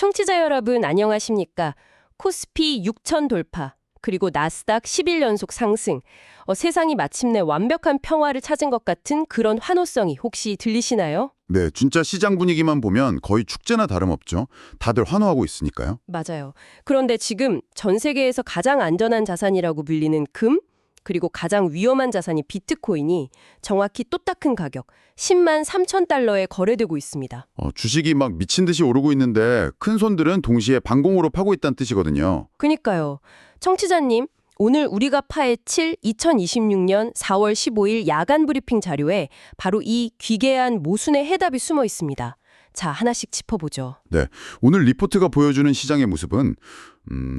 청취자 여러분 안녕하십니까? 코스피 6천 돌파, 그리고 나스닥 10일 연속 상승. 세상이 마침내 완벽한 평화를 찾은 것 같은 그런 환호성이 혹시 들리시나요? 네, 진짜 시장 분위기만 보면 거의 축제나 다름없죠. 다들 환호하고 있으니까요. 맞아요. 그런데 지금 전 세계에서 가장 안전한 자산이라고 불리는 금, 그리고 가장 위험한 자산이 비트코인이 정확히 또딱한 가격 10만 3천 달러에 거래되고 있습니다. 주식이 막 미친 듯이 오르고 있는데 큰 손들은 동시에 반공으로 파고 있다는 뜻이거든요. 그니까요. 청취자님, 오늘 우리가 파헤칠 2026년 4월 15일 야간 브리핑 자료에 바로 이 귀계한 모순의 해답이 숨어 있습니다. 자, 하나씩 짚어보죠. 네, 오늘 리포트가 보여주는 시장의 모습은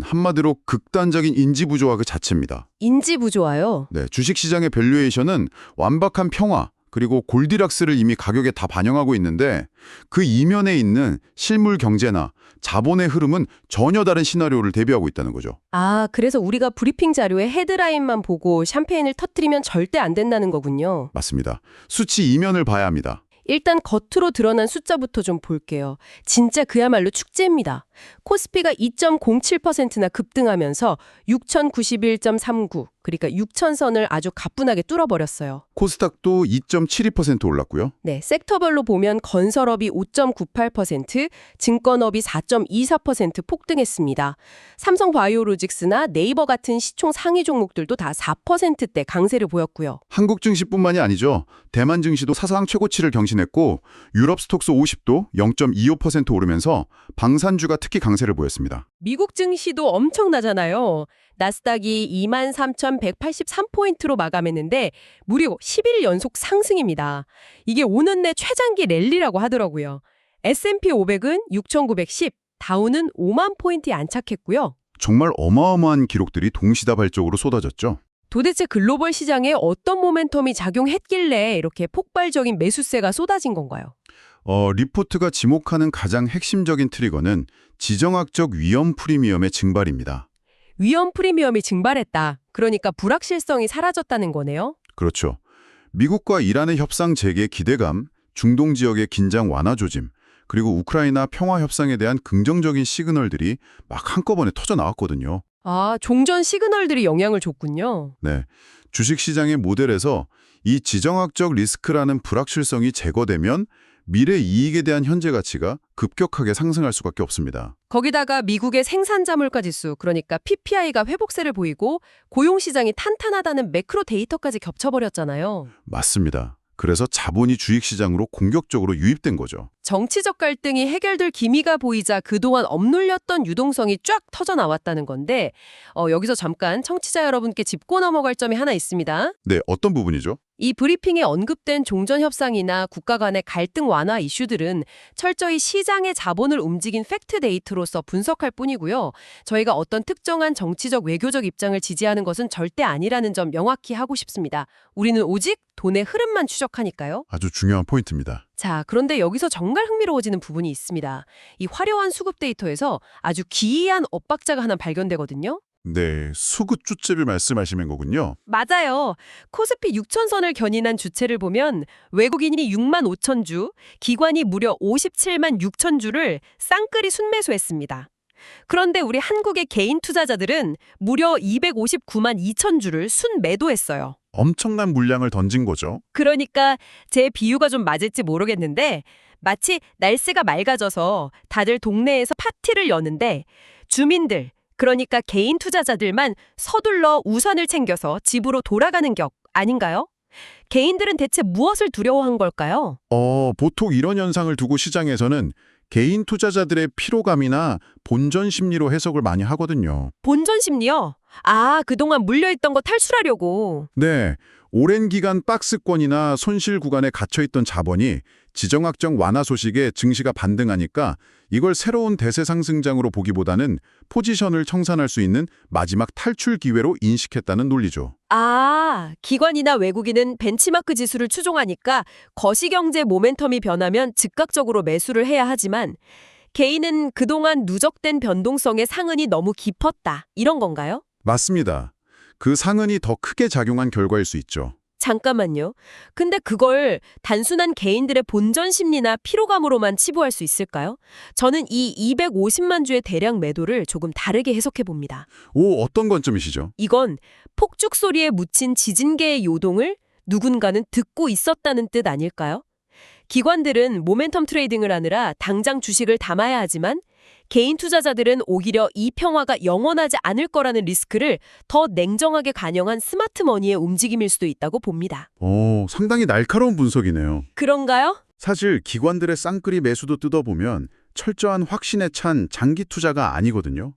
한마디로 극단적인 인지 부조화 그 자체입니다. 인지 부조화요. 네, 주식시장의 밸류에이션은 완벽한 평화 그리고 골디락스를 이미 가격에 다 반영하고 있는데 그 이면에 있는 실물 경제나 자본의 흐름은 전혀 다른 시나리오를 대비하고 있다는 거죠. 아, 그래서 우리가 브리핑 자료의 헤드라인만 보고 샴페인을 터뜨리면 절대 안 된다는 거군요. 맞습니다. 수치 이면을 봐야 합니다. 일단 겉으로 드러난 숫자부터 좀 볼게요. 진짜 그야말로 축제입니다. 코스피가 2.07%나 급등하면서 6,091.39, 그러니까 6,000선을 아주 가뿐하게 뚫어버렸어요. 코스닥도 2.72% 올랐고요. 네, 섹터별로 보면 건설업이 5.98%, 증권업이 4.24% 폭등했습니다. 삼성바이오로직스나 네이버 같은 시총 상위 종목들도 다 4%대 강세를 보였고요. 한국 증시뿐만이 아니죠. 대만 증시도 사상 최고치를 경신했고 유럽 스톡스 50도 0.25% 오르면서 방산주가 특히 강세를 보였습니다. 미국 증시도 엄청나잖아요. 나스닥이 23,183포인트로 마감했는데 무려 10일 연속 상승입니다. 이게 오는 내 최장기 랠리라고 하더라고요. S&P 500은 6,910, 다우는 5만 포인트에 안착했고요. 정말 어마어마한 기록들이 동시다발적으로 쏟아졌죠. 도대체 글로벌 시장에 어떤 모멘텀이 작용했길래 이렇게 폭발적인 매수세가 쏟아진 건가요? 리포트가 지목하는 가장 핵심적인 트리거는 지정학적 위험 프리미엄의 증발입니다. 위험 프리미엄이 증발했다. 그러니까 불확실성이 사라졌다는 거네요. 그렇죠. 미국과 이란의 협상 재개 기대감, 중동 지역의 긴장 완화 조짐, 그리고 우크라이나 평화 협상에 대한 긍정적인 시그널들이 막 한꺼번에 터져 나왔거든요. 아, 종전 시그널들이 영향을 줬군요. 네, 주식시장의 모델에서 이 지정학적 리스크라는 불확실성이 제거되면 미래 이익에 대한 현재 가치가 급격하게 상승할 수밖에 없습니다. 거기다가 미국의 생산자물가지수, 그러니까 PPI가 회복세를 보이고 고용시장이 탄탄하다는 매크로 데이터까지 겹쳐버렸잖아요. 맞습니다. 그래서 자본이 주식시장으로 공격적으로 유입된 거죠. 정치적 갈등이 해결될 기미가 보이자 그동안 억눌렸던 유동성이 쫙 터져 나왔다는 건데 여기서 잠깐 청취자 여러분께 짚고 넘어갈 점이 하나 있습니다. 네, 어떤 부분이죠? 이 브리핑에 언급된 종전협상이나 국가 간의 갈등 완화 이슈들은 철저히 시장의 자본을 움직인 팩트 데이터로서 분석할 뿐이고요. 저희가 어떤 특정한 정치적 외교적 입장을 지지하는 것은 절대 아니라는 점 명확히 하고 싶습니다. 우리는 오직 돈의 흐름만 추적하니까요. 아주 중요한 포인트입니다. 자, 그런데 여기서 정말 흥미로워지는 부분이 있습니다. 이 화려한 수급 데이터에서 아주 기이한 엇박자가 하나 발견되거든요. 네, 수급 주체를 말씀하시는 거군요. 맞아요. 코스피 6,000선을 견인한 주체를 보면 외국인이 6만 5천 주, 기관이 무려 57만 6천 주를 쌍끌이 순매수했습니다. 그런데 우리 한국의 개인 투자자들은 무려 259만 2천 주를 순매도했어요. 엄청난 물량을 던진 거죠. 그러니까 제 비유가 좀 맞을지 모르겠는데 마치 날씨가 맑아져서 다들 동네에서 파티를 여는데 주민들, 그러니까 개인 투자자들만 서둘러 우산을 챙겨서 집으로 돌아가는 격 아닌가요? 개인들은 대체 무엇을 두려워한 걸까요? 보통 이런 현상을 두고 시장에서는 개인 투자자들의 피로감이나 본전 심리로 해석을 많이 하거든요. 본전 심리요? 아, 그동안 물려있던 거 탈출하려고. 네, 오랜 기간 박스권이나 손실 구간에 갇혀있던 자본이 지정학적 완화 소식에 증시가 반등하니까 이걸 새로운 대세 상승장으로 보기보다는 포지션을 청산할 수 있는 마지막 탈출 기회로 인식했다는 논리죠. 아, 기관이나 외국인은 벤치마크 지수를 추종하니까 거시경제 모멘텀이 변하면 즉각적으로 매수를 해야 하지만 개인은 그동안 누적된 변동성의 상흔이 너무 깊었다. 이런 건가요? 맞습니다. 그 상흔이 더 크게 작용한 결과일 수 있죠. 잠깐만요. 근데 그걸 단순한 개인들의 본전 심리나 피로감으로만 치부할 수 있을까요? 저는 이 250만 주의 대량 매도를 조금 다르게 해석해 봅니다. 오, 어떤 관점이시죠? 이건 폭죽 소리에 묻힌 지진계의 요동을 누군가는 듣고 있었다는 뜻 아닐까요? 기관들은 모멘텀 트레이딩을 하느라 당장 주식을 담아야 하지만 개인 투자자들은 오히려 이 평화가 영원하지 않을 거라는 리스크를 더 냉정하게 반영한 스마트 머니의 움직임일 수도 있다고 봅니다. 오, 상당히 날카로운 분석이네요. 그런가요? 사실 기관들의 쌍끌이 매수도 뜯어보면 철저한 확신에 찬 장기 투자가 아니거든요.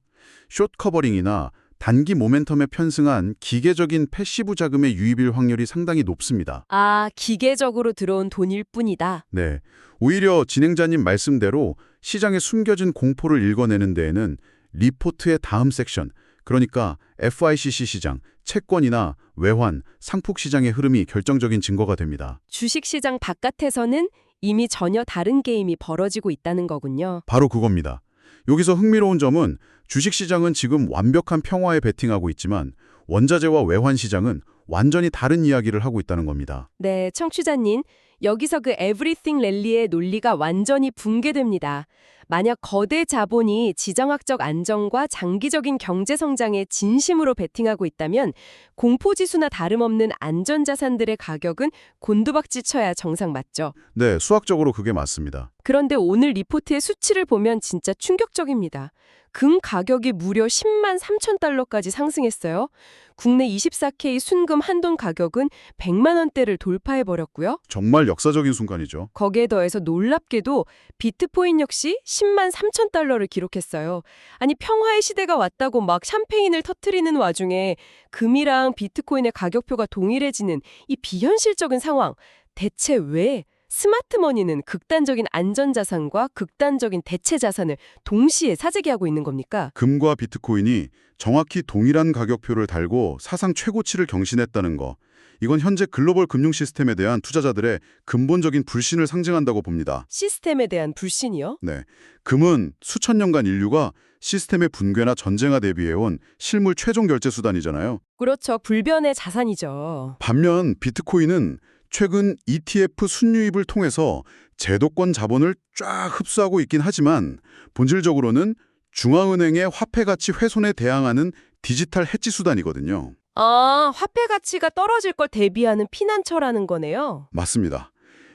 숏 커버링이나 단기 모멘텀에 편승한 기계적인 패시브 자금의 유입일 확률이 상당히 높습니다. 아, 기계적으로 들어온 돈일 뿐이다. 네, 오히려 진행자님 말씀대로 시장에 숨겨진 공포를 읽어내는 데에는 리포트의 다음 섹션, 그러니까 FICC 시장, 채권이나 외환, 상품 시장의 흐름이 결정적인 증거가 됩니다. 주식시장 바깥에서는 이미 전혀 다른 게임이 벌어지고 있다는 거군요. 바로 그겁니다. 여기서 흥미로운 점은 주식시장은 지금 완벽한 평화에 베팅하고 있지만 원자재와 외환 시장은 완전히 다른 이야기를 하고 있다는 겁니다. 네, 청취자님. 여기서 그 에브리띵 랠리의 논리가 완전히 붕괴됩니다. 만약 거대 자본이 지정학적 안정과 장기적인 경제 성장에 진심으로 베팅하고 있다면 공포지수나 다름없는 안전자산들의 가격은 곤두박질 쳐야 정상 맞죠? 네, 수학적으로 그게 맞습니다. 그런데 오늘 리포트의 수치를 보면 진짜 충격적입니다. 금 가격이 무려 10만 3천 달러까지 상승했어요. 국내 24K 순금 한돈 가격은 100만 원대를 돌파해버렸고요. 정말 역사적인 순간이죠. 거기에 더해서 놀랍게도 비트코인 역시 10만 3천 달러를 기록했어요. 아니 평화의 시대가 왔다고 막 샴페인을 터트리는 와중에 금이랑 비트코인의 가격표가 동일해지는 이 비현실적인 상황. 대체 왜 스마트머니는 극단적인 안전자산과 극단적인 대체자산을 동시에 사재기 하고 있는 겁니까? 금과 비트코인이 정확히 동일한 가격표를 달고 사상 최고치를 경신했다는 거. 이건 현재 글로벌 금융 시스템에 대한 투자자들의 근본적인 불신을 상징한다고 봅니다. 시스템에 대한 불신이요? 네, 금은 수천 년간 인류가 시스템의 붕괴나 전쟁에 대비해온 실물 최종 결제 수단이잖아요. 그렇죠. 불변의 자산이죠. 반면 비트코인은 최근 ETF 순유입을 통해서 제도권 자본을 쫙 흡수하고 있긴 하지만 본질적으로는 중앙은행의 화폐 가치 훼손에 대항하는 디지털 해지 수단이거든요. 아, 화폐 가치가 떨어질 걸 대비하는 피난처라는 거네요. 맞습니다.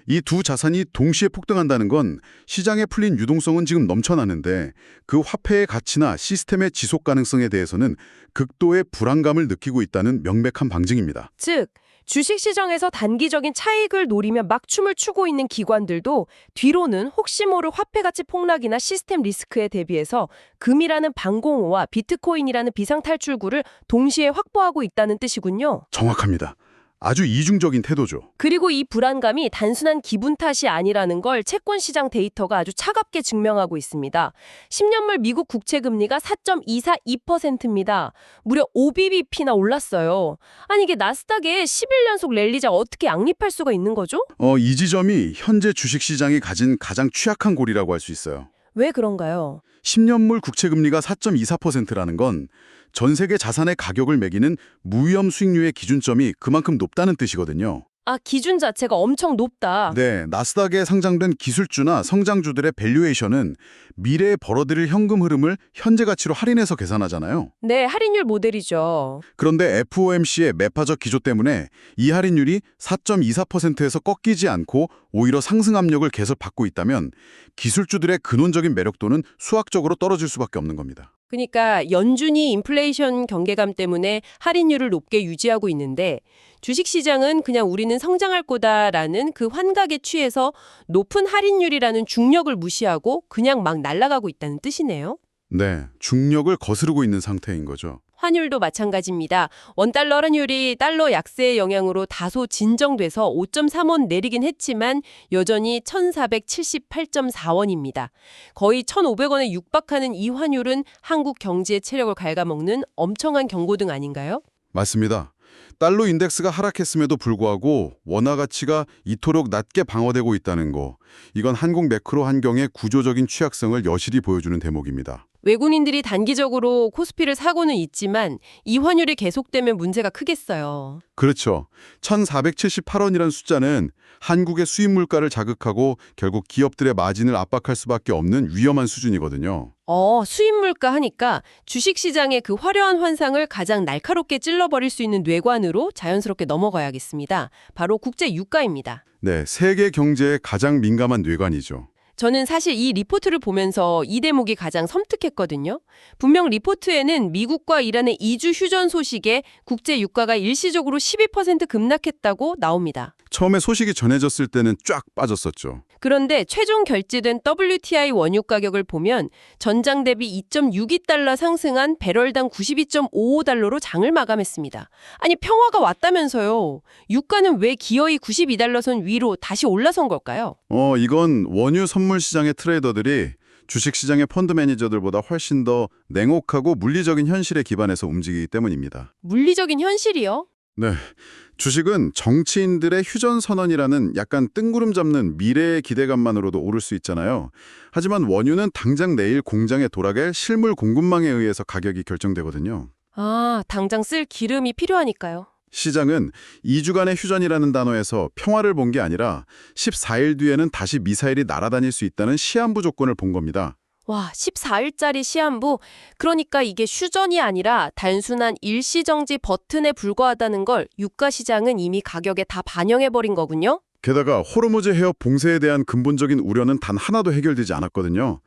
이 두 자산이 동시에 폭등한다는 건 시장에 풀린 유동성은 지금 넘쳐나는데 그 화폐의 가치나 시스템의 지속 가능성에 대해서는 극도의 불안감을 느끼고 있다는 명백한 방증입니다. 즉, 주식시장에서 단기적인 차익을 노리며 막 춤을 추고 있는 기관들도 뒤로는 혹시 모를 화폐 가치 폭락이나 시스템 리스크에 대비해서 금이라는 방공호와 비트코인이라는 비상탈출구를 동시에 확보하고 있다는 뜻이군요. 정확합니다. 아주 이중적인 태도죠. 그리고 이 불안감이 단순한 기분 탓이 아니라는 걸 채권시장 데이터가 아주 차갑게 증명하고 있습니다. 10년물 미국 국채금리가 4.242%입니다. 무려 5bp나 올랐어요. 아니 이게 나스닥에 11연속 랠리자 어떻게 양립할 수가 있는 거죠? 이 지점이 현재 주식시장이 가진 가장 취약한 골이라고 할 수 있어요. 왜 그런가요? 10년물 국채금리가 4.24%라는 건 전 세계 자산의 가격을 매기는 무위험 수익률의 기준점이 그만큼 높다는 뜻이거든요. 아, 기준 자체가 엄청 높다. 네, 나스닥에 상장된 기술주나 성장주들의 밸류에이션은 미래에 벌어들일 현금 흐름을 현재 가치로 할인해서 계산하잖아요. 네, 할인율 모델이죠. 그런데 FOMC의 매파적 기조 때문에 이 할인율이 4.24%에서 꺾이지 않고 오히려 상승 압력을 계속 받고 있다면 기술주들의 근원적인 매력도는 수학적으로 떨어질 수밖에 없는 겁니다. 그러니까 연준이 인플레이션 경계감 때문에 할인율을 높게 유지하고 있는데 주식시장은 그냥 우리는 성장할 거다라는 그 환각에 취해서 높은 할인율이라는 중력을 무시하고 그냥 막 날아가고 있다는 뜻이네요. 네, 중력을 거스르고 있는 상태인 거죠. 환율도 마찬가지입니다. 원달러 환율이 달러 약세의 영향으로 다소 진정돼서 5.3원 내리긴 했지만 여전히 1,478.4원입니다. 거의 1,500원에 육박하는 이 환율은 한국 경제의 체력을 갉아먹는 엄청난 경고등 아닌가요? 맞습니다. 달러 인덱스가 하락했음에도 불구하고 원화 가치가 이토록 낮게 방어되고 있다는 거. 이건 한국 매크로 환경의 구조적인 취약성을 여실히 보여주는 대목입니다. 외국인들이 단기적으로 코스피를 사고는 있지만 이 환율이 계속되면 문제가 크겠어요. 그렇죠. 1,478원이란 숫자는 한국의 수입 물가를 자극하고 결국 기업들의 마진을 압박할 수밖에 없는 위험한 수준이거든요. 수입 물가 하니까 주식시장의 그 화려한 환상을 가장 날카롭게 찔러버릴 수 있는 뇌관으로 자연스럽게 넘어가야겠습니다. 바로 국제 유가입니다. 네, 세계 경제에 가장 민감한 뇌관이죠. 저는 사실 이 리포트를 보면서 이 대목이 가장 섬뜩했거든요. 분명 리포트에는 미국과 이란의 2주 휴전 소식에 국제 유가가 일시적으로 12% 급락했다고 나옵니다. 처음에 소식이 전해졌을 때는 쫙 빠졌었죠. 그런데 최종 결제된 WTI 원유 가격을 보면 전장 대비 2.62달러 상승한 배럴당 92.55달러로 장을 마감했습니다. 아니 평화가 왔다면서요. 유가는 왜 기어이 92달러 선 위로 다시 올라선 걸까요? 이건 원유 선물 시장의 트레이더들이 주식 시장의 펀드 매니저들보다 훨씬 더 냉혹하고 물리적인 현실에 기반해서 움직이기 때문입니다. 물리적인 현실이요? 네. 주식은 정치인들의 휴전 선언이라는 약간 뜬구름 잡는 미래의 기대감만으로도 오를 수 있잖아요. 하지만 원유는 당장 내일 공장에 돌아갈 실물 공급망에 의해서 가격이 결정되거든요. 당장 쓸 기름이 필요하니까요. 시장은 2주간의 휴전이라는 단어에서 평화를 본 게 아니라 14일 뒤에는 다시 미사일이 날아다닐 수 있다는 시한부 조건을 본 겁니다. 와, 14일짜리 시한부. 그러니까 이게 휴전이 아니라 단순한 일시정지 버튼에 불과하다는 걸 유가 시장은 이미 가격에 다 반영해버린 거군요. 게다가 호르무즈 해협 봉쇄에 대한 근본적인 우려는 단 하나도 해결되지 않았거든요.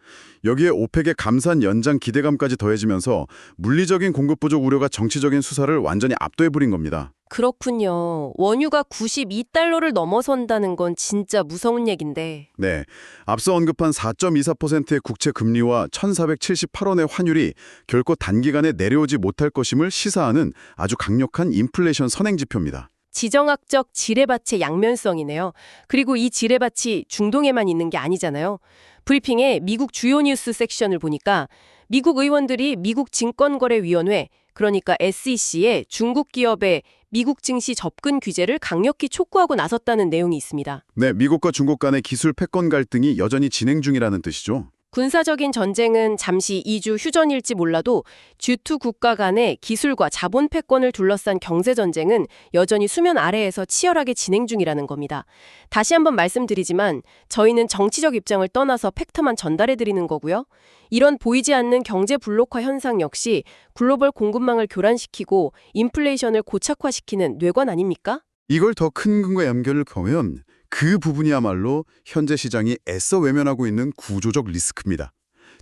여기에 오펙의 감산 연장 기대감까지 더해지면서 물리적인 공급 부족 우려가 정치적인 수사를 완전히 압도해버린 겁니다. 그렇군요. 원유가 92달러를 넘어선다는 건 진짜 무서운 얘긴데. 네, 앞서 언급한 4.24%의 국채 금리와 1,478원의 환율이 결코 단기간에 내려오지 못할 것임을 시사하는 아주 강력한 인플레이션 선행 지표입니다. 지정학적 지뢰밭의 양면성이네요. 그리고 이 지뢰밭이 중동에만 있는 게 아니잖아요. 브리핑에 미국 주요 뉴스 섹션을 보니까 미국 의원들이 미국 증권거래위원회, 그러니까 SEC에 중국 기업의 미국 증시 접근 규제를 강력히 촉구하고 나섰다는 내용이 있습니다. 네, 미국과 중국 간의 기술 패권 갈등이 여전히 진행 중이라는 뜻이죠. 군사적인 전쟁은 잠시 2주 휴전일지 몰라도 G2 국가 간의 기술과 자본 패권을 둘러싼 경제전쟁은 여전히 수면 아래에서 치열하게 진행 중이라는 겁니다. 다시 한번 말씀드리지만 저희는 정치적 입장을 떠나서 팩트만 전달해드리는 거고요. 이런 보이지 않는 경제 블록화 현상 역시 글로벌 공급망을 교란시키고 인플레이션을 고착화시키는 뇌관 아닙니까? 이걸 더 큰 근거에 연결을 보면 그 부분이야말로 현재 시장이 애써 외면하고 있는 구조적 리스크입니다.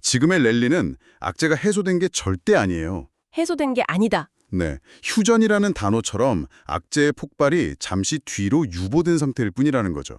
지금의 랠리는 악재가 해소된 게 절대 아니에요. 해소된 게 아니다. 네, 휴전이라는 단어처럼 악재의 폭발이 잠시 뒤로 유보된 상태일 뿐이라는 거죠.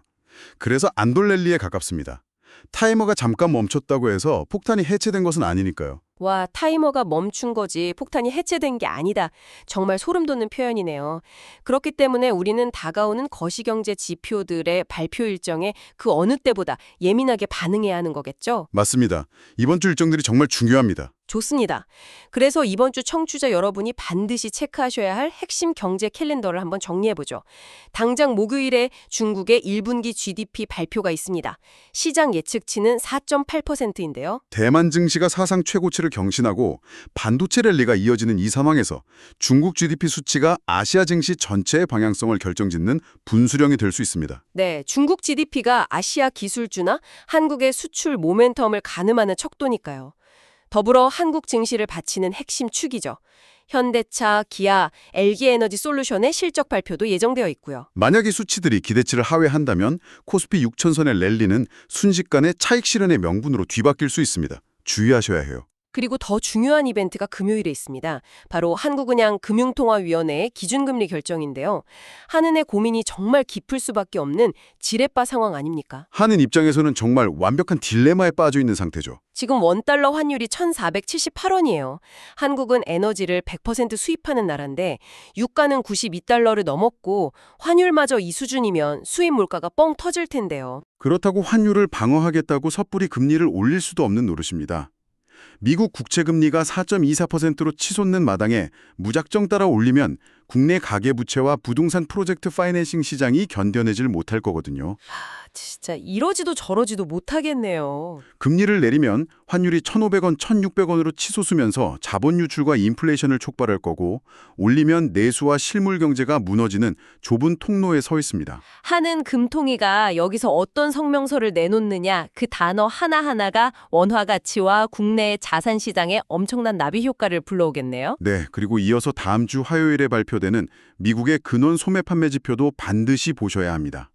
그래서 안돌 랠리에 가깝습니다. 타이머가 잠깐 멈췄다고 해서 폭탄이 해체된 것은 아니니까요. 와, 타이머가 멈춘 거지 폭탄이 해체된 게 아니다. 정말 소름 돋는 표현이네요. 그렇기 때문에 우리는 다가오는 거시경제 지표들의 발표 일정에 그 어느 때보다 예민하게 반응해야 하는 거겠죠? 맞습니다. 이번 주 일정들이 정말 중요합니다. 좋습니다. 그래서 이번 주 청취자 여러분이 반드시 체크하셔야 할 핵심 경제 캘린더를 한번 정리해보죠. 당장 목요일에 중국의 1분기 GDP 발표가 있습니다. 시장 예측치는 4.8%인데요. 대만 증시가 사상 최고치를 경신하고 반도체 랠리가 이어지는 이 상황에서 중국 GDP 수치가 아시아 증시 전체의 방향성을 결정짓는 분수령이 될 수 있습니다. 네, 중국 GDP가 아시아 기술주나 한국의 수출 모멘텀을 가늠하는 척도니까요. 더불어 한국 증시를 받치는 핵심 축이죠. 현대차, 기아, LG에너지솔루션의 실적 발표도 예정되어 있고요. 만약 이 수치들이 기대치를 하회한다면 코스피 6천선의 랠리는 순식간에 차익 실현의 명분으로 뒤바뀔 수 있습니다. 주의하셔야 해요. 그리고 더 중요한 이벤트가 금요일에 있습니다. 바로 한국은행 금융통화위원회의 기준금리 결정인데요. 한은의 고민이 정말 깊을 수밖에 없는 지렛바 상황 아닙니까? 한은 입장에서는 정말 완벽한 딜레마에 빠져 있는 상태죠. 지금 원달러 환율이 1,478원이에요. 한국은 에너지를 100% 수입하는 나라인데 유가는 92달러를 넘었고 환율마저 이 수준이면 수입 물가가 뻥 터질 텐데요. 그렇다고 환율을 방어하겠다고 섣불리 금리를 올릴 수도 없는 노릇입니다. 미국 국채금리가 4.24%로 치솟는 마당에 무작정 따라 올리면 국내 가계부채와 부동산 프로젝트 파이낸싱 시장이 견뎌내질 못할 거거든요. 진짜 이러지도 저러지도 못하겠네요. 금리를 내리면 환율이 1,500원, 1,600원으로 치솟으면서 자본 유출과 인플레이션을 촉발할 거고, 올리면 내수와 실물 경제가 무너지는 좁은 통로에 서 있습니다. 하는 금통위가 여기서 어떤 성명서를 내놓느냐, 그 단어 하나하나가 원화 가치와 국내 자산 시장에 엄청난 나비 효과를 불러오겠네요. 네, 그리고 이어서 다음 주 화요일에 발표되는 미국의 근원 소매 판매 지표도 반드시 보셔야 합니다.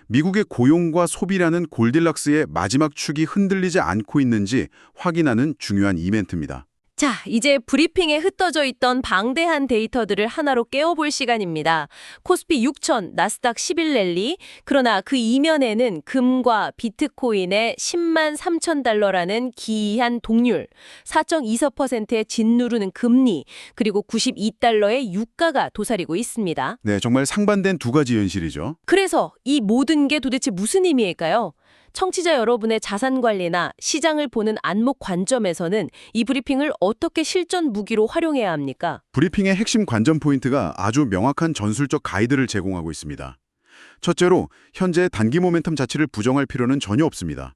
미국의 고용과 소비라는 골딜락스의 마지막 축이 흔들리지 않고 있는지 확인하는 중요한 이벤트입니다. 자, 이제 브리핑에 흩어져 있던 방대한 데이터들을 하나로 깨워볼 시간입니다. 코스피 6천, 나스닥 10일 랠리, 그러나 그 이면에는 금과 비트코인의 10만 3천 달러라는 기이한 동률, 4.24%의 짓누르는 금리, 그리고 92달러의 유가가 도사리고 있습니다. 네, 정말 상반된 두 가지 현실이죠. 그래서 이 모든 게 도대체 무슨 의미일까요? 청취자 여러분의 자산 관리나 시장을 보는 안목 관점에서는 이 브리핑을 어떻게 실전 무기로 활용해야 합니까? 브리핑의 핵심 관전 포인트가 아주 명확한 전술적 가이드를 제공하고 있습니다. 첫째로, 현재 단기 모멘텀 자체를 부정할 필요는 전혀 없습니다.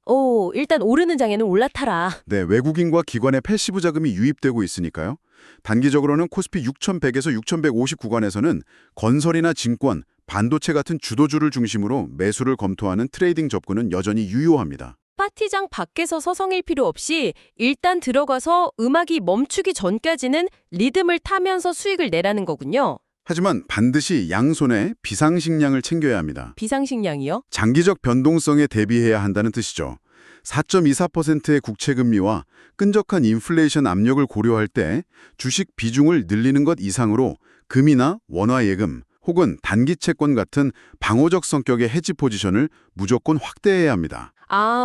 일단 오르는 장에는 올라타라. 네, 외국인과 기관의 패시브 자금이 유입되고 있으니까요. 단기적으로는 코스피 6,100에서 6,150 구간에서는 건설이나 증권, 반도체 같은 주도주를 중심으로 매수를 검토하는 트레이딩 접근은 여전히 유효합니다. 파티장 밖에서 서성일 필요 없이 일단 들어가서 음악이 멈추기 전까지는 리듬을 타면서 수익을 내라는 거군요. 하지만 반드시 양손에 비상식량을 챙겨야 합니다. 비상식량이요? 장기적 변동성에 대비해야 한다는 뜻이죠. 4.24%의 국채금리와 끈적한 인플레이션 압력을 고려할 때 주식 비중을 늘리는 것 이상으로 금이나 원화 예금 혹은 단기 채권 같은 방어적 성격의 헤지 포지션을 무조건 확대해야 합니다.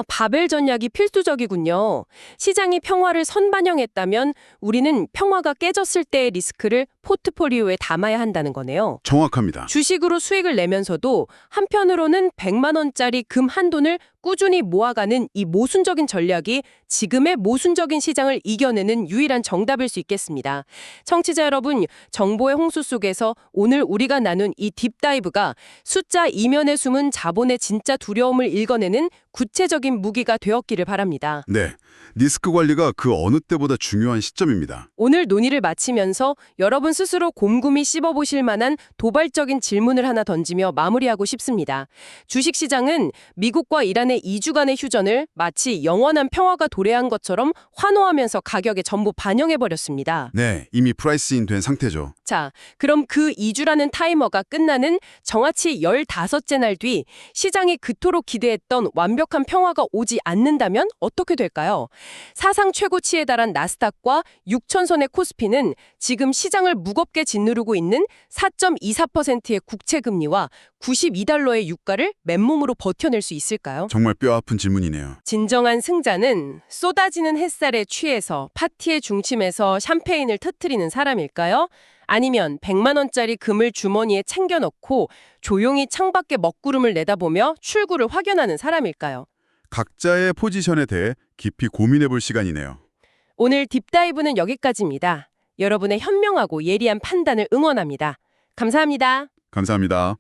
바벨 전략이 필수적이군요. 시장이 평화를 선반영했다면 우리는 평화가 깨졌을 때의 리스크를 포트폴리오에 담아야 한다는 거네요. 정확합니다. 주식으로 수익을 내면서도 한편으로는 100만 원짜리 금 한돈을 꾸준히 모아가는 이 모순적인 전략이 지금의 모순적인 시장을 이겨내는 유일한 정답일 수 있겠습니다. 청취자 여러분, 정보의 홍수 속에서 오늘 우리가 나눈 이 딥다이브가 숫자 이면에 숨은 자본의 진짜 두려움을 읽어내는 구체적인 무기가 되었기를 바랍니다. 네, 리스크 관리가 그 어느 때보다 중요한 시점입니다. 오늘 논의를 마치면서 여러분 스스로 곰곰이 씹어보실 만한 도발적인 질문을 하나 던지며 마무리하고 싶습니다. 주식시장은 미국과 이란의 2주간의 휴전을 마치 영원한 평화가 도래한 것처럼 환호하면서 가격에 전부 반영해버렸습니다. 네, 이미 프라이스인 된 상태죠. 자, 그럼 그 2주라는 타이머가 끝나는 정확히 15째 날 뒤 시장이 그토록 기대했던 완벽한 평화가 오지 않는다면 어떻게 될까요? 사상 최고치에 달한 나스닥과 6천선의 코스피는 지금 시장을 무겁게 짓누르고 있는 4.24%의 국채금리와 92달러의 유가를 맨몸으로 버텨낼 수 있을까요? 정말 뼈아픈 질문이네요. 진정한 승자는 쏟아지는 햇살에 취해서 파티의 중심에서 샴페인을 터뜨리는 사람일까요? 아니면 100만 원짜리 금을 주머니에 챙겨 넣고 조용히 창밖에 먹구름을 내다보며 출구를 확연하는 사람일까요? 각자의 포지션에 대해 깊이 고민해 볼 시간이네요. 오늘 딥다이브는 여기까지입니다. 여러분의 현명하고 예리한 판단을 응원합니다. 감사합니다. 감사합니다.